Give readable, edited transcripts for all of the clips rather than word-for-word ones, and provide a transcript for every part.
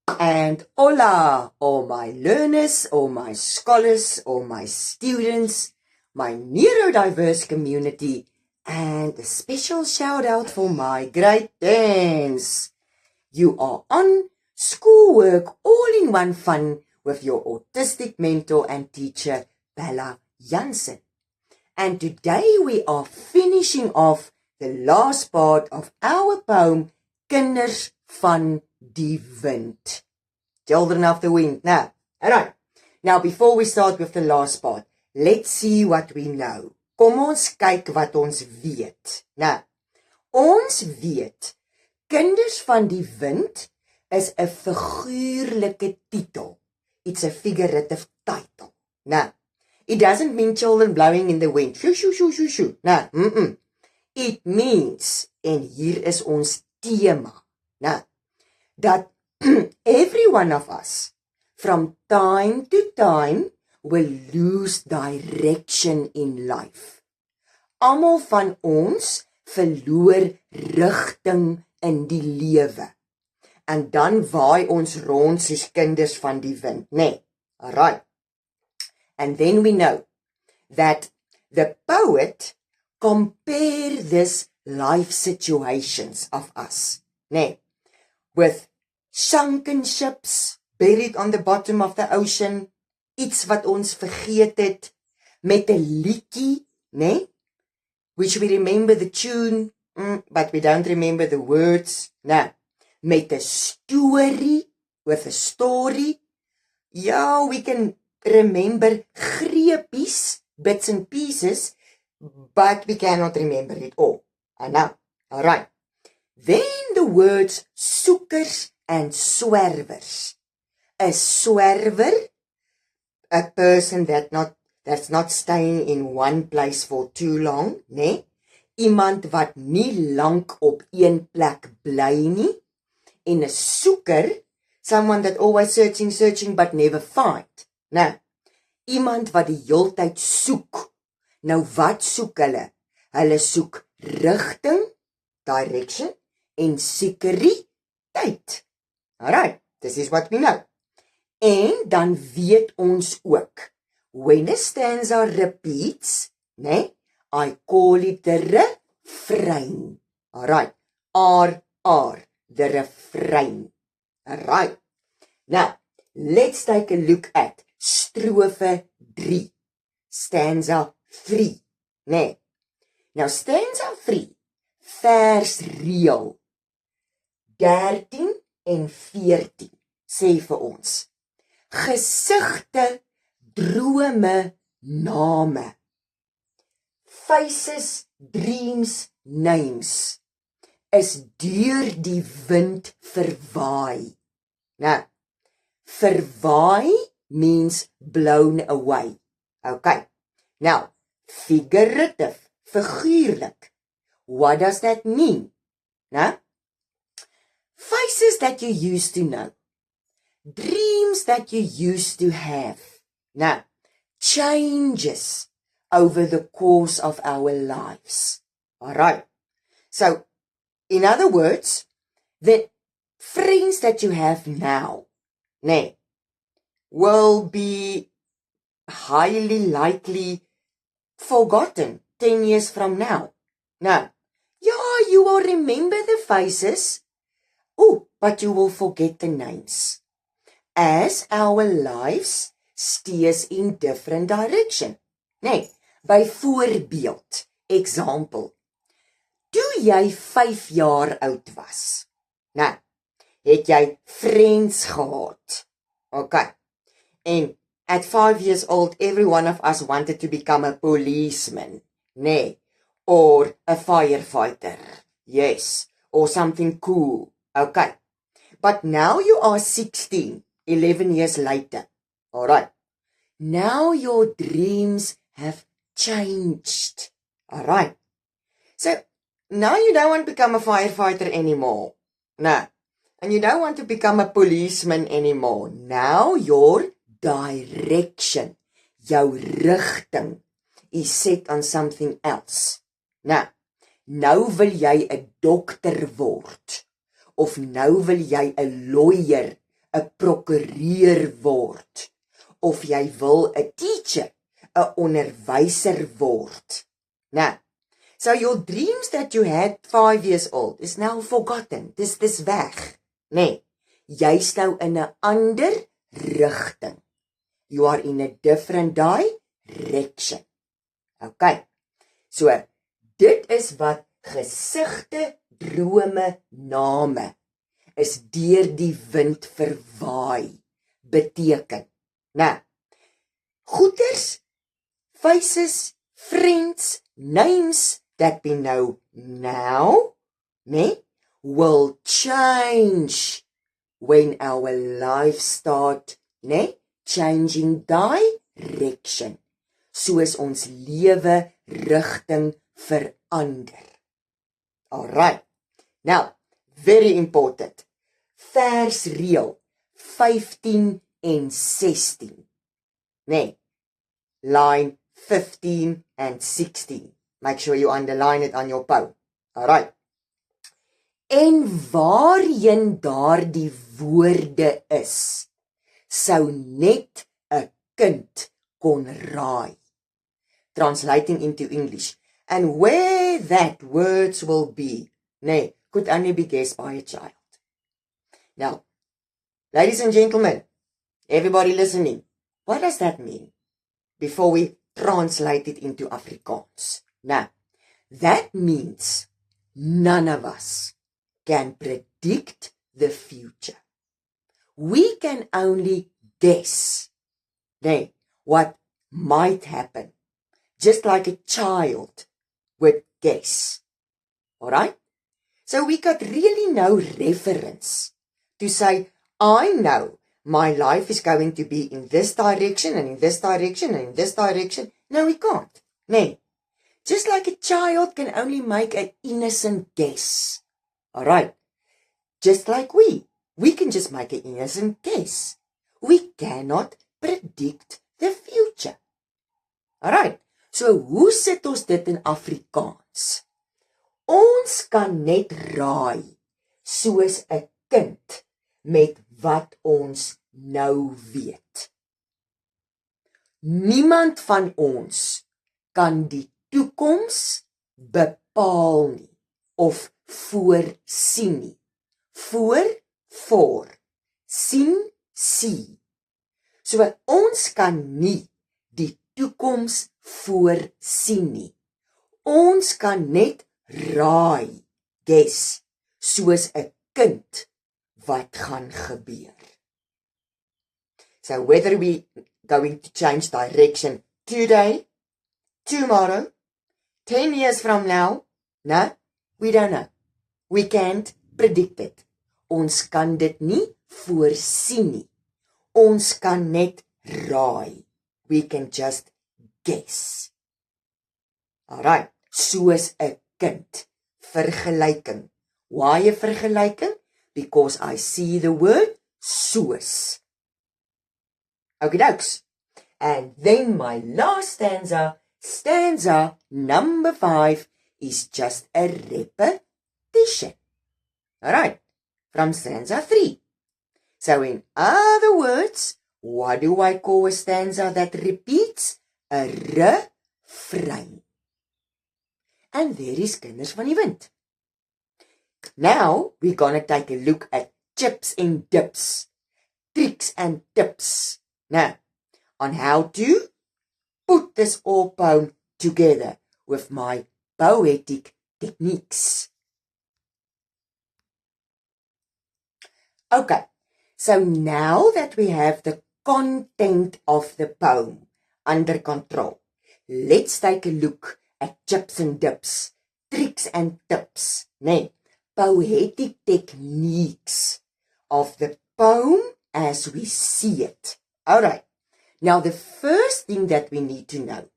And hola, all my learners, all my scholars, all my students, my neurodiverse community, and a special shout out for my grade 10s. You are on Schoolwork All-in-One Fun with your autistic mentor and teacher, Bella Jansen. And today we are finishing off the last part of our poem, Kinders van die Wind. Children of the Wind. Now, alright. Now, before we start with the last part, let's see what we know. Kom ons kyk wat ons weet. Nou, ons weet, Kinders van die Wind is 'n figuurlike titel. It's a figurative title. Now, it doesn't mean children blowing in the wind. Shoo, shoo, shoo, shoo, shoo. No, It means, en hier is ons tema, that every one of us, from time to time, will lose direction in life. Almal van ons verloor rigting in die lewe. En dan waai ons rond soos kinders van die wind, nee. Alright. And then we know that the poet compared this life situations of us, with sunken ships, buried on the bottom of the ocean, iets wat ons vergeet het, met 'n liedjie, which we remember the tune, but we don't remember the words, met 'n story, with a story, yeah, we can remember greepies, bits and pieces, but we cannot remember it all. Now, alright. Then the words soekers and swervers. A swerver, a person that's not staying in one place for too long, Iemand wat nie lank op een plek bly nie. En 'n soeker, someone that always searching but never find. Nou, iemand wat die heeltyd soek. Nou wat soek hulle? Hulle soek rigting, direction, en sekuriteit. Alright, this is what we know. En dan weet ons ook, when a stanza repeats, I call it the refrain. Alright, the refrain. Alright. Now, let's take a look at strofe 3, stanza 3, Now, stanza 3, vers reël 13 en 14, sê vir ons, gesigte, drome, name, faces, dreams, names, is deur die wind verwaai. Now, verwaai means blown away. Okay. Now, figurative, figuurlik. What does that mean? Faces that you used to know. Dreams that you used to have. Changes over the course of our lives. Alright. So, in other words, the friends that you have now, will be highly likely forgotten 10 years from now. You will remember the faces, but you will forget the names. As our lives steers in different direction. Byvoorbeeld, example, toe jy 5 jaar oud was, het jy friends gehad. Okay. And at 5 years old, every one of us wanted to become a policeman, or a firefighter, yes, or something cool, okay. But now you are 16, 11 years later, alright. Now your dreams have changed, alright. So, now you don't want to become a firefighter anymore, and you don't want to become a policeman anymore. Now your direction, jou rigting, is set on something else. Nou wil jy 'n dokter word, of nou wil jy 'n lawyer, 'n prokureur word, of jy wil 'n teacher, 'n onderwyser word. Now, so your dreams that you had 5 years old is now forgotten. Dis weg. Nee, jy's nou in 'n ander rigting. You are in a different direction. Okay, so dit is wat gesigte, drome, name is deur die wind verwaai beteken. Nou, goeters, faces, friends, names that we know now, will change when our lives start, changing direction, soos ons lewe rigting verander. Alright, now, very important, versreël 15 en 16, line 15 and 16, make sure you underline it on your poem. Alright, en waarheen daardie woorde is, sou net 'n kind kon raai. Translating into English, and where that words will be, could only be guessed by a child. Now, ladies and gentlemen, everybody listening, what does that mean? Before we translate it into Afrikaans. Now, that means none of us can predict the future. We can only guess, what might happen, just like a child would guess. Alright? So we got really no reference to say, I know my life is going to be in this direction and in this direction and in this direction. No, we can't. Just like a child can only make an innocent guess. Alright? Just like we can just make an innocent guess. We cannot predict the future. Alright? So hoe sit ons dit in Afrikaans? Ons kan net raai, soos 'n kind, met wat ons nou weet. Niemand van ons kan die toekoms bepaal nie, of voorsien nie. Voor, sien, see. So ons kan nie die toekoms voorsien nie. Ons kan net raai, guess, soos 'n kind, wat gaan gebeur. So whether we going to change direction today, tomorrow, 10 years from now, no, we don't know. We can't predict it. Ons kan dit nie voorsien nie. Ons kan net raai. We can just guess. Alright, soos 'n kind. Vergelyking. Why 'n vergelyking? Because I see the word soos. Okay, dokes. And then my last stanza number 5, is just a repetition. Alright, from stanza 3. So in other words, what do I call a stanza that repeats? A refrain. And there is Kinders van die Wind. Now, we're going to take a look at chips and dips, tricks and tips. Now, on how to put this all poem together with my poetic techniques. Okay, so now that we have the content of the poem under control, let's take a look at chips and dips, tricks and tips, poetic techniques of the poem as we see it. Alright, now the first thing that we need to know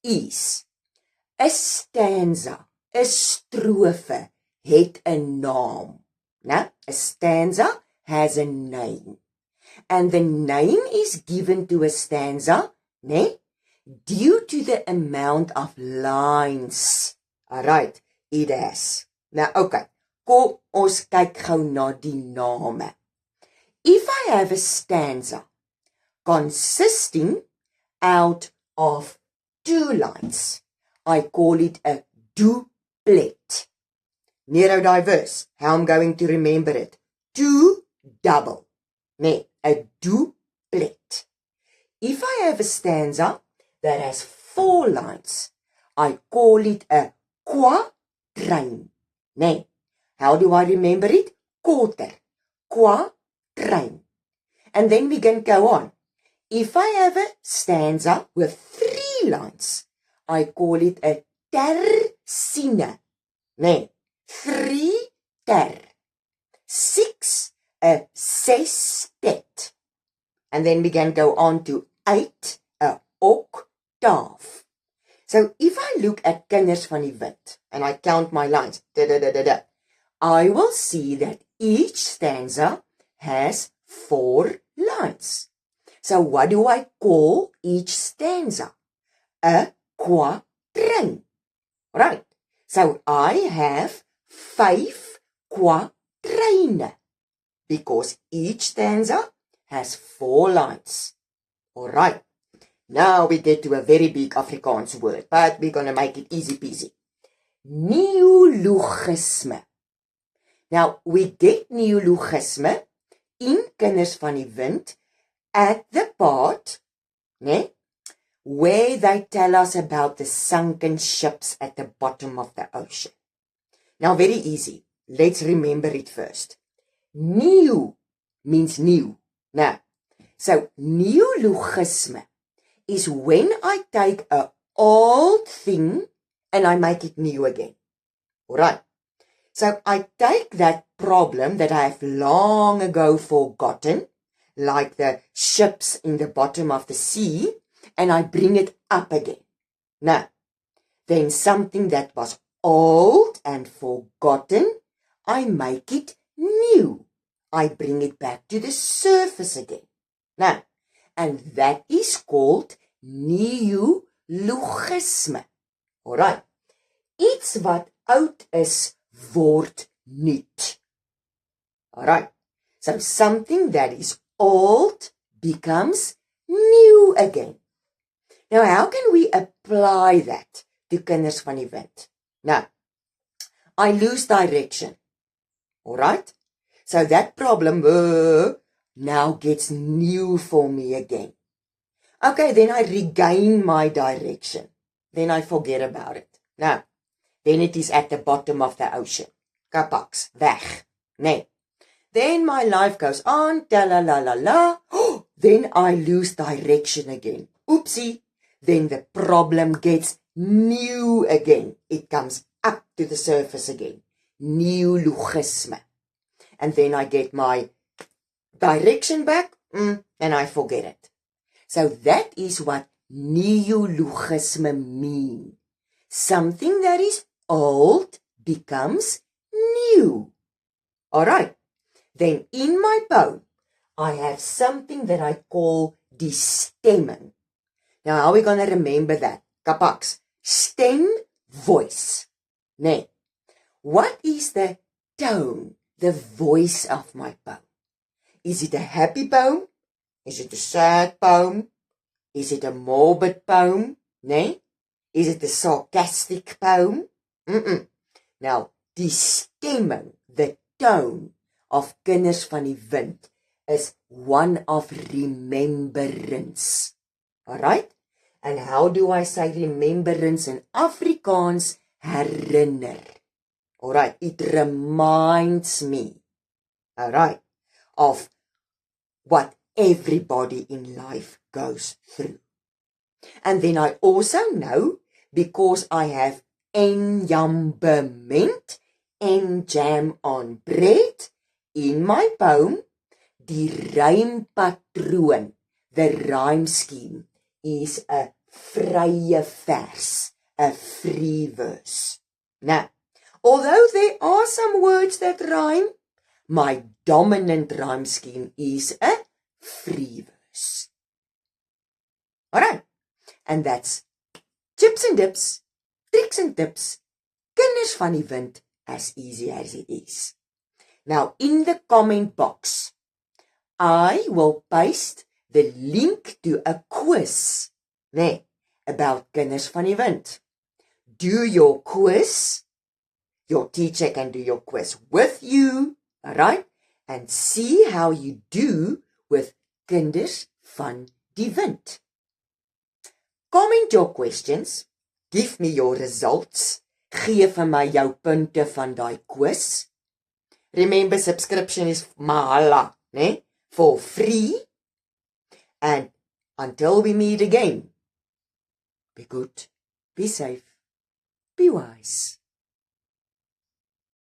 is, a stanza, 'n strofe, het 'n naam. Now, a stanza has a name. And the name is given to a stanza, due to the amount of lines. Alright, it has. Now, okay, kom ons kyk gou na die name. If I have a stanza consisting out of 2 lines, I call it a duplet. Neurodiverse, how I'm going to remember it. 2 double. Nee, a duplet. If I have a stanza that has 4 lines, I call it a quatrain. Nee, how do I remember it? Quarter. Quatrain. And then we can go on. If I have a stanza with 3 lines, I call it a terzine. Nee, 3 ter. 6, a sestet. And then we can go on to 8, a octave. So if I look at Kinders van die Wind and I count my lines, I will see that each stanza has 4 lines. So what do I call each stanza? A quatrain. Right. So I have 5 quatraine because each stanza has 4 lines. Alright. Now we get to a very big Afrikaans word, but we're going to make it easy peasy. Neologisme. Now, we get neologisme in Kinders van die Wind at the part, where they tell us about the sunken ships at the bottom of the ocean. Now, very easy. Let's remember it first. New means new. Now, so neologisme is when I take an old thing and I make it new again. Alright. So I take that problem that I have long ago forgotten, like the ships in the bottom of the sea, and I bring it up again. Now, then something that was old and forgotten, I make it new. I bring it back to the surface again. Now, and that is called neologisme. Alright. Iets wat oud is, word nuut. Alright. So something that is old becomes new again. Now, how can we apply that to Kinders van die Wind? Now, I lose direction. Alright? So that problem now gets new for me again. Okay, then I regain my direction. Then I forget about it. Now, then it is at the bottom of the ocean. Kapaks, weg. Nee. Then my life goes on, ta-la-la-la-la. Oh, then I lose direction again. Oopsie. Then the problem gets new again. It comes up to the surface again. Neologisme. And then I get my direction back, and I forget it. So that is what neologisme means. Something that is old becomes new. Alright. Then in my poem, I have something that I call die stemming. Now, how are we going to remember that? Kapaks. Stem, voice. Nee. What is the tone, the voice of my poem? Is it a happy poem? Is it a sad poem? Is it a morbid poem? Nee? Is it a sarcastic poem? Now, die stemming, the tone of Kinders van die Wind is one of remembrance. Alright? And how do I say remembrance in Afrikaans? Herinner. Alright, it reminds me, alright, of what everybody in life goes through. And then I also know, because I have enjambement en jam on bread in my poem, die rympatroon, the rhyme scheme, is a vrye vers, a free verse. Now, although there are some words that rhyme, my dominant rhyme scheme is a free verse. Alright, and that's chips and dips, tricks and tips, Kinders van die Wind, as easy as it is. Now, in the comment box, I will paste the link to a quiz there about Kinders van die Wind. Do your quiz. Your teacher can do your quiz with you, alright? And see how you do with Kinders van die Wind. Comment your questions. Give me your results. Gee vir my jou punte van daai quiz. Remember, subscription is mahala, né? For free. And until we meet again, be good, be safe, be wise.